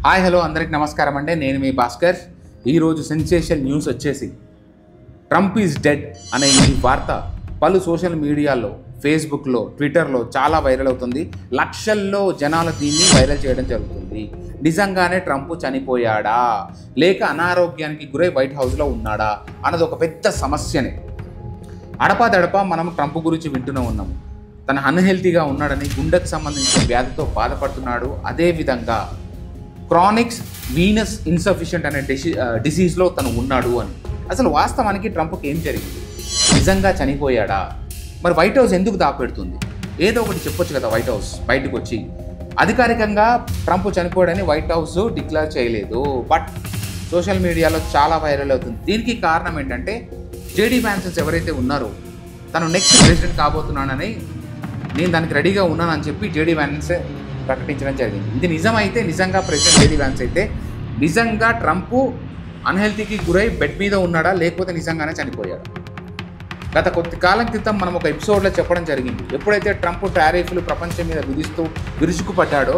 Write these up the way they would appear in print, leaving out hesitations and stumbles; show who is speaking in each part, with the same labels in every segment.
Speaker 1: Hi hello అందరికి నమస్కారం అండి. నేను మీ భాస్కర్. ఈరోజు సెన్సేషన్ న్యూస్ వచ్చేసి ట్రంప్ ఈజ్ డెడ్ అనే ఈ వార్త పలు సోషల్ మీడియాలో, ఫేస్బుక్లో, ట్విట్టర్లో చాలా వైరల్ అవుతుంది. లక్షల్లో జనాలు దీన్ని వైరల్ చేయడం జరుగుతుంది. నిజంగానే ట్రంప్ చనిపోయాడా లేక అనారోగ్యానికి గురై వైట్ హౌస్లో ఉన్నాడా అన్నది ఒక పెద్ద సమస్యనే. అడపాదడపా మనం ట్రంప్ గురించి వింటూనే ఉన్నాము. తన అన్హెల్తీగా ఉన్నాడని, గుండెకు సంబంధించిన వ్యాధితో బాధపడుతున్నాడు. అదేవిధంగా క్రానిక్ వీనస్ ఇన్సఫిషియెంట్ అనే డిసీజ్లో తను ఉన్నాడు అని. అసలు వాస్తవానికి ట్రంప్కి ఏం జరిగింది? నిజంగా చనిపోయాడా? మరి వైట్ హౌస్ ఎందుకు దాపెడుతుంది? ఏదో ఒకటి చెప్పొచ్చు కదా. వైట్ హౌస్ బయటకు వచ్చి అధికారికంగా ట్రంప్ చనిపోయాడని వైట్ హౌస్ డిక్లేర్ చేయలేదు. బట్ సోషల్ మీడియాలో చాలా వైరల్ అవుతుంది. దీనికి కారణం ఏంటంటే జేడీ వ్యాన్స్ ఎవరైతే ఉన్నారో తను నెక్స్ట్ ప్రెసిడెంట్ కాబోతున్నానని, నేను దానికి రెడీగా ఉన్నానని చెప్పి జేడీ వ్యాన్స్ ప్రకటించడం జరిగింది. ఇది నిజమైతే, నిజంగా ప్రెసిడెంట్ జేడీ వ్యాన్స్ అయితే నిజంగా ట్రంప్ అన్హెల్తీకి గురై బెడ్ మీద ఉన్నాడా లేకపోతే నిజంగానే చనిపోయాడా? గత కొద్ది కాలం క్రితం మనం ఒక ఎపిసోడ్లో చెప్పడం జరిగింది. ఎప్పుడైతే ట్రంప్ టారిఫ్లు ప్రపంచం మీద విధిస్తూ విరుచుకుపడ్డాడో,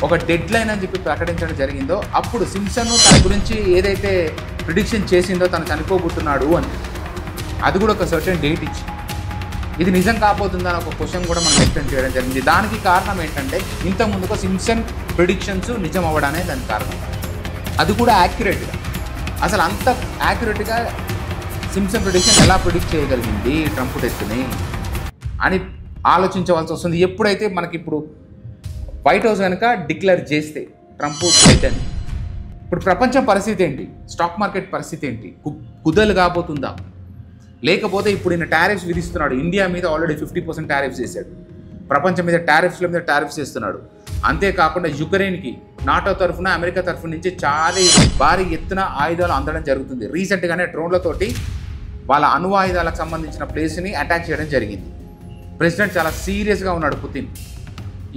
Speaker 1: ఒక డెడ్ లైన్ అని చెప్పి ప్రకటించడం జరిగిందో, అప్పుడు సింప్సన్ తన గురించి ఏదైతే ప్రిడిక్షన్ చేసిందో తను చనిపోబోతున్నాడు అని, అది కూడా ఒక సర్టెన్ డేట్ ఇచ్చి, ఇది నిజం కాబోతుందని ఒక క్వశ్చన్ కూడా మనం వ్యక్తం చేయడం జరిగింది. దానికి కారణం ఏంటంటే ఇంతకుముందుకు సింప్సన్ ప్రిడిక్షన్స్ నిజం అవ్వడానే దానికి కారణం. అది కూడా యాక్యురేట్గా. అసలు అంత యాక్యురేట్గా సింప్సన్ ప్రిడిక్షన్ ఎలా ప్రిడిక్ట్ చేయగలిగింది ట్రంప్ డెత్ని అని ఆలోచించవలసి వస్తుంది. ఎప్పుడైతే మనకి ఇప్పుడు వైట్ హౌస్ కనుక డిక్లేర్ చేస్తే ట్రంప్ డెత్ అని, ఇప్పుడు ప్రపంచం పరిస్థితి ఏంటి? స్టాక్ మార్కెట్ పరిస్థితి ఏంటి? కుదలు కాబోతుందా? లేకపోతే ఇప్పుడు ఈయన టారిఫ్స్ విధిస్తున్నాడు. ఇండియా మీద ఆల్రెడీ 50% టారిఫ్స్ చేశాడు. ప్రపంచం మీద టారిఫ్ల మీద టారిఫ్స్ చేస్తున్నాడు. అంతేకాకుండా యుక్రెయిన్కి నాటో తరఫున, అమెరికా తరఫున నుంచి చాలా భారీ ఎత్తున ఆయుధాలు అందడం జరుగుతుంది. రీసెంట్గానే డ్రోన్లతోటి వాళ్ళ అణు ఆయుధాలకు సంబంధించిన ప్లేస్ని అటాక్ చేయడం జరిగింది. ప్రెసిడెంట్ చాలా సీరియస్గా ఉన్నాడు, పుతిన్.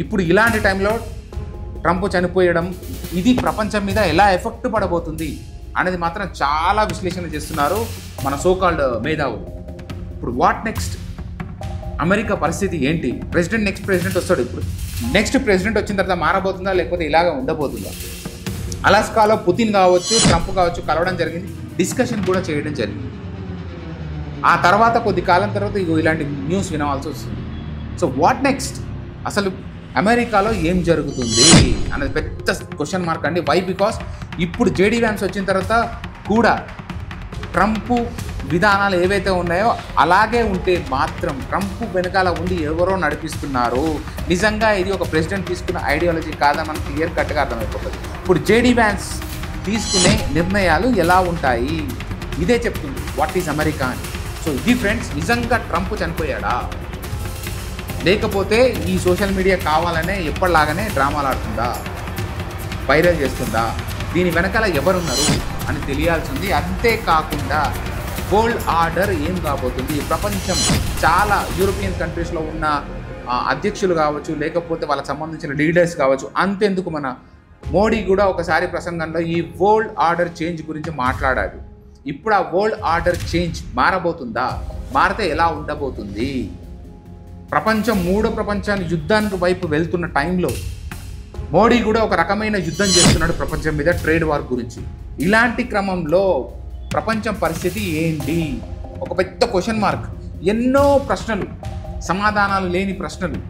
Speaker 1: ఇప్పుడు ఇలాంటి టైంలో ట్రంప్ చనిపోయడం, ఇది ప్రపంచం మీద ఎలా ఎఫెక్ట్ పడబోతుంది అనేది మాత్రం చాలా విశ్లేషణ చేస్తున్నారు మన సోకాల్డ్ మేధావులు. ఇప్పుడు వాట్ నెక్స్ట్? అమెరికా పరిస్థితి ఏంటి? నెక్స్ట్ ప్రెసిడెంట్ వస్తాడు. ఇప్పుడు నెక్స్ట్ ప్రెసిడెంట్ వచ్చిన తర్వాత మారబోతుందా లేకపోతే ఇలాగా ఉండబోతుందా? అలాస్కాలో పుతిన్ కావచ్చు, ట్రంప్ కావచ్చు కలవడం జరిగింది, డిస్కషన్ కూడా చేయడం జరిగింది. ఆ తర్వాత కొద్ది కాలం తర్వాత ఇలాంటి న్యూస్ వినవలసి వస్తుంది. So what next? అసలు అమెరికాలో ఏం జరుగుతుంది అనేది పెద్ద క్వశ్చన్ మార్క్ అండి. వై? బికాస్ ఇప్పుడు జేడీ వ్యాన్స్ వచ్చిన తర్వాత కూడా ట్రంప్ విధానాలు ఏవైతే ఉన్నాయో అలాగే ఉంటే మాత్రం ట్రంప్ వెనకాల ఉండి ఎవరో నడిపిస్తున్నారు. నిజంగా ఇది ఒక ప్రెసిడెంట్ తీసుకున్న ఐడియాలజీ కాదని మనకు క్లియర్ కట్గా అర్థమైపోతుంది. ఇప్పుడు జేడీ వ్యాన్స్ తీసుకునే నిర్ణయాలు ఎలా ఉంటాయి ఇదే చెప్తుంది వాట్ ఈజ్ అమెరికా అని. సో ఇది ఫ్రెండ్స్, నిజంగా ట్రంప్ చనిపోయాడా లేకపోతే ఈ సోషల్ మీడియా కావాలనే ఎప్పటిలాగానే డ్రామాలు ఆడుతుందా, వైరల్ చేస్తుందా? దీని వెనకాల ఎవరున్నారు అని తెలియాల్సింది. అంతేకాకుండా వరల్డ్ ఆర్డర్ ఏం కాబోతుంది? ప్రపంచం చాలా యూరోపియన్ కంట్రీస్లో ఉన్న అధ్యక్షులు కావచ్చు, లేకపోతే వాళ్ళకి సంబంధించిన లీడర్స్ కావచ్చు, అంతెందుకు మన మోడీ కూడా ఒకసారి ప్రసంగంలో ఈ వరల్డ్ ఆర్డర్ చేంజ్ గురించి మాట్లాడాడు. ఇప్పుడు ఆ వరల్డ్ ఆర్డర్ చేంజ్ మారబోతుందా? మారితే ఎలా ఉండబోతుంది? ప్రపంచం మూడో ప్రపంచాన్ని యుద్ధానికి వైపు వెళ్తున్న టైంలో మోడీ కూడా ఒక రకమైన యుద్ధం చేస్తున్నాడు ప్రపంచం మీద, ట్రేడ్ వార్ గురించి. ఇలాంటి క్రమంలో ప్రపంచం పరిస్థితి ఏంటి? ఒక పెద్ద క్వశ్చన్ మార్క్. ఎన్నో ప్రశ్నలు, సమాధానాలు లేని ప్రశ్నలు.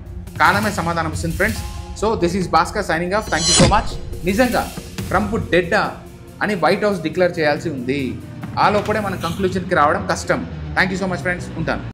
Speaker 1: కాలమే సమాధానం ఇస్తుంది friends. So this is Bhaskar signing off. Thank you so much. నిజంగా ట్రంప్ డెడ్డా అని వైట్ హౌస్ డిక్లేర్ చేయాల్సి ఉంది. ఆ లోపలే మన కంక్లూజన్కి రావడం కష్టం. Thank you so much friends. ఉంటాను.